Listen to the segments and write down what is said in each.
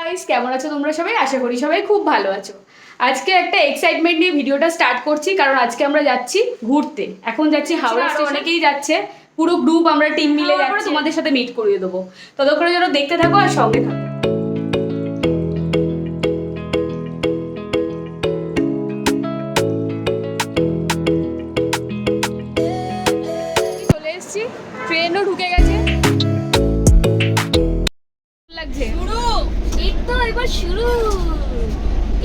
Guys, কেমন আছো তোমরা সবাই? আশা করি সবাই খুব ভালো আছো। আজকে একটা এক্সাইটমেন্ট নিয়ে ভিডিওটা স্টার্ট করছি, কারণ আজকে আমরা যাচ্ছি ঘুরতে। এখন যাচ্ছি হাওড়া স্টেশন। অনেকেই যাচ্ছে, পুরো গ্রুপ আমরা টিম মিলে যাচ্ছি। তোমাদের সাথে মিট করিয়ে দেবো, ততক্ষণে যেন দেখতে থাকো আর সঙ্গে থাকো। চলে এসেছি, ট্রেনও ঢুকে গেছে। লাগছে শুরু এই তো এবার শুরু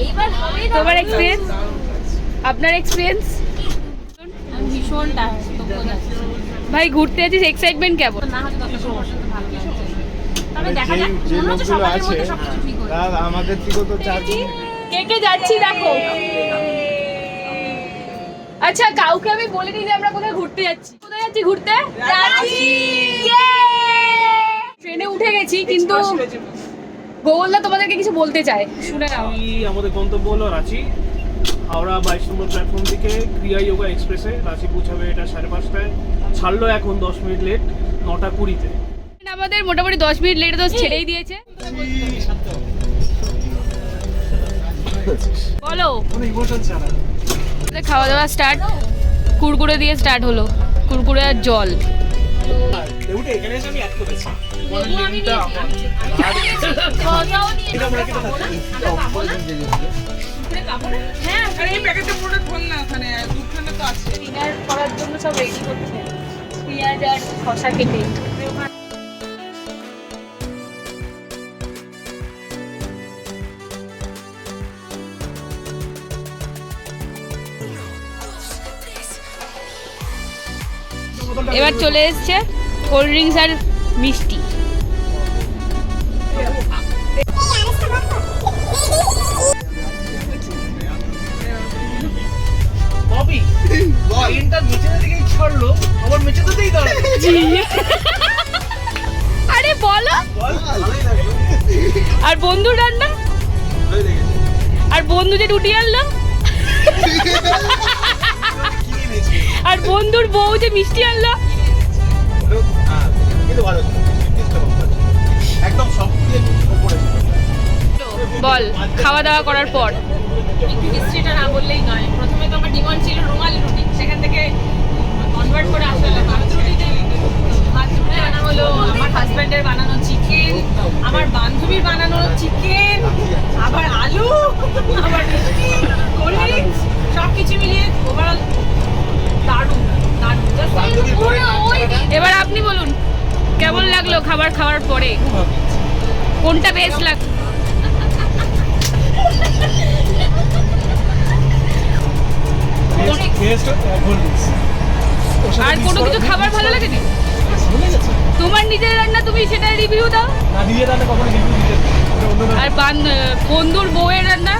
এইবার হবে না। তোমার এক্সপিরিয়েন্স, আপনার এক্সপিরিয়েন্স? আমি ভীষণ টায়ার্ড তো যাচ্ছি ভাই ঘুরতে যাচ্ছিস, এক্সাইটমেন্ট কেমন? না হয়তো তত সমস্যা তো ভালো লাগছে। তবে দেখা যাক, মনে হচ্ছে সকালের মধ্যে সবকিছু ঠিক হয়ে যাবে। আমাদের থেকেও তো চার কে কে যাচ্ছি দেখো। আচ্ছা, কাউকে আমি বলিনি যে আমরা কোথায় ঘুরতে যাচ্ছি। কোথায় যাচ্ছি ঘুরতে? ট্রেনে উঠে গেছি, কিন্তু গোগলদা তোমাদেরকে কিছু বলতে চায়, শুনে নাও। আমাদের গন্তব্য হলো রাঁচি। হাওড়া 22 নম্বর প্ল্যাটফর্ম থেকে ক্রিয়া যোগা এক্সপ্রেসে রাঁচি পৌঁছাবে এটা 5:30টায়। ছাড়লো এখন 10 মিনিট লেট, 9:20-তে। আমাদের মোটামুটি 10 মিনিট লেট তো ছেড়েই দিয়েছে। বলো, খাওয়া দাওয়া স্টার্ট। কুরকুরে দিয়ে স্টার্ট হলো, কুরকুরে আর জল। এখানে এসে আমি অ্যাড করেছি। হ্যাঁ, এই প্যাকেটটা পুরো খোল না, ওখানে দুখানে তো আছে। ডিনার করার জন্য সব রেডি করছে, পেঁয়াজ আর শসা কেটে। এবার চলে এসছে কোল্ড ড্রিঙ্কস আর মিষ্টি। ববি ট্রেনটা নিচের দিকেই ছাড়লো, আবার মেঝেতেই দাঁড়ালো। আরে বলো, আর বন্ধু রান্না, আর বন্ধু যে রুটি আনলো, আর বন্ধুর বউ যে মিষ্টি আনলো। একদম সব দিয়ে উপরে বল, খাওয়া দাওয়া করার পর একটু হিস্ট্রিটা না বললেই নয়। প্রথমে তো আমার ডিমান্ড ছিল রুমালি রুটি, সেখান থেকে কনভার্ট করে আসলে ভাত রুটিতে ভাত রুটি আনা হলো। আমার হাজব্যান্ডের বানানো চিকেন, আমার বান্ধবীর বানানো চিকেন, আবার আলু, আবার মিষ্টি, কোল্ড ড্রিঙ্কস, সব কিছু মিলিয়ে ওভারঅল দারুণ দারুণ। এবার আপনি বলুন, কেমন লাগলো খাবার খাওয়ার পরে? কোনটা বেস্ট লাগ? আর কোনো কিছু খাবার ভালো লাগেনি? তোমার নিজের রান্না, তুমি সেটা রিভিউ দাও। আর বন্ধুর বউয়ের রান্না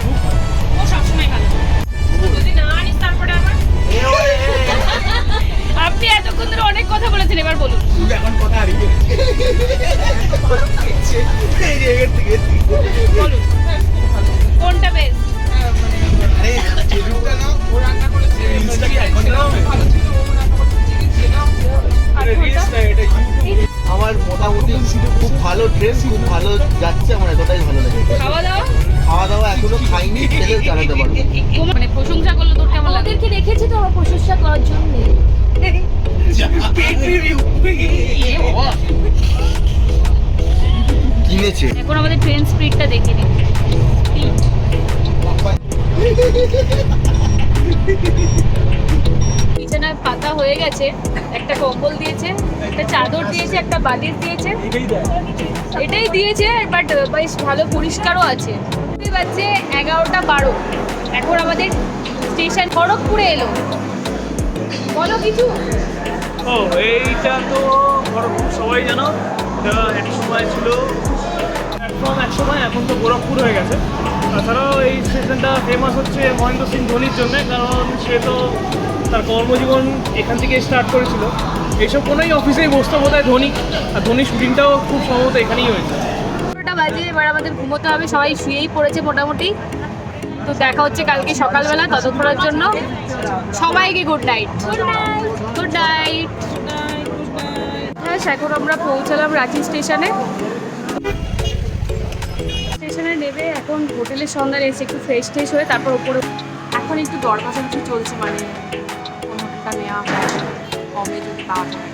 ও সবসময় ভালো। যদি না আনিস তারপরে আবার আপনি এতক্ষণ ধরে অনেক কথা বলেছেন, এবার বলুন। এখন কথা হারিয়ে বলুন কোনটা বেস্ট? আরে যেটুকটা না ও রান্না করেছে এখন ভালো ছিল, ও রান্না করতে চিকেন ছিল। আমার মোটামুটি খুব ভালো ট্রেন, খুব ভালো যাচ্ছে, আমার এতটাই ভালো লাগে। খাওয়া দাওয়া খাওয়া দাওয়া এখনো খাইনি, খেলে জানাতে পারবো। তোমার মানে প্রশংসা করলো, তোর কেমন লাগে? ওদেরকে রেখেছি তো আমার প্রশংসা করার জন্য। কিনেছে এখন আমাদের ট্রেন স্পিডটা দেখে নিন। বিছানায় পাতা হয়ে গেছে, একটা কম্বল দিয়েছে, একটা চাদর দিয়েছে, একটা বালিশ দিয়েছে, এটাই দিয়েছে। বাট বেশ ভালো পরিষ্কারও আছে। বাজছে 11:12। এখন আমাদের স্টেশন খড়গপুরে এলো। বলো কিছু। ও এইটা তো খড়গপুর সবাই জানো, এটা একটা সময় ছিল প্ল্যাটফর্ম, এক সময়, এখন তো গোরখপুর হয়ে গেছে। তাছাড়াও এই স্টেশনটা ফেমাস হচ্ছে মহেন্দ্র সিং ধোনির জন্য, কারণ সে তো তার কর্মজীবন এখান থেকে স্টার্ট করেছিল। এইসব কোনোই অফিসেই বসতে বোধহয় ধোনি, আর ধোনির শুটিংটাও খুব সম্ভবত এখানেই হয়েছে। 11টা বাজে, এবার আমাদের ঘুমোতে হবে, সবাই শুয়েই পড়েছে মোটামুটি। তো দেখা হচ্ছে কালকে সকালবেলা, ততক্ষণের জন্য সবাইকে গুড নাইট। Good night. হ্যাঁ, এখন আমরা পৌঁছালাম রাঁচি স্টেশনে। স্টেশনে মানে নেবে। এখন হোটেলের সন্ধানে এসে একটু ফ্রেশ ট্রেশ হয়ে তারপর ওপরে এখন একটু দর কষাকষি চলছে, মানে কোন হোটেলটা নেওয়া হয়, কবে যদি পাওয়া যায়।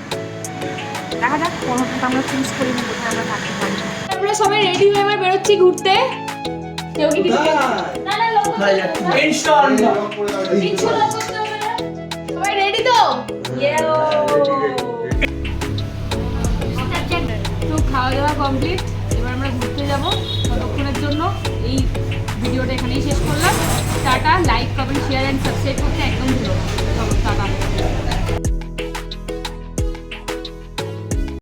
দেখা যাক কোন হোটেলটা আমরা চুজ করি, কোথায় আমরা থাকতে পারি। আমরা সবাই রেডি হয়ে এবার বেরোচ্ছি ঘুরতে। কেউ কি কিছু না না লোক ইনশাআল্লাহ। কিছু লোক করতে হবে না। সবাই রেডি তো? ইয়েও তো খাওয়া দাওয়া কমপ্লিট, এবার আমরা ঘুরতে যাব। ততক্ষণের জন্য এই ভিডিওটা এখানেই শেষ করলাম। Tata. Like comment share and subscribe করতে একদম ভুলো না। চলো টাটা।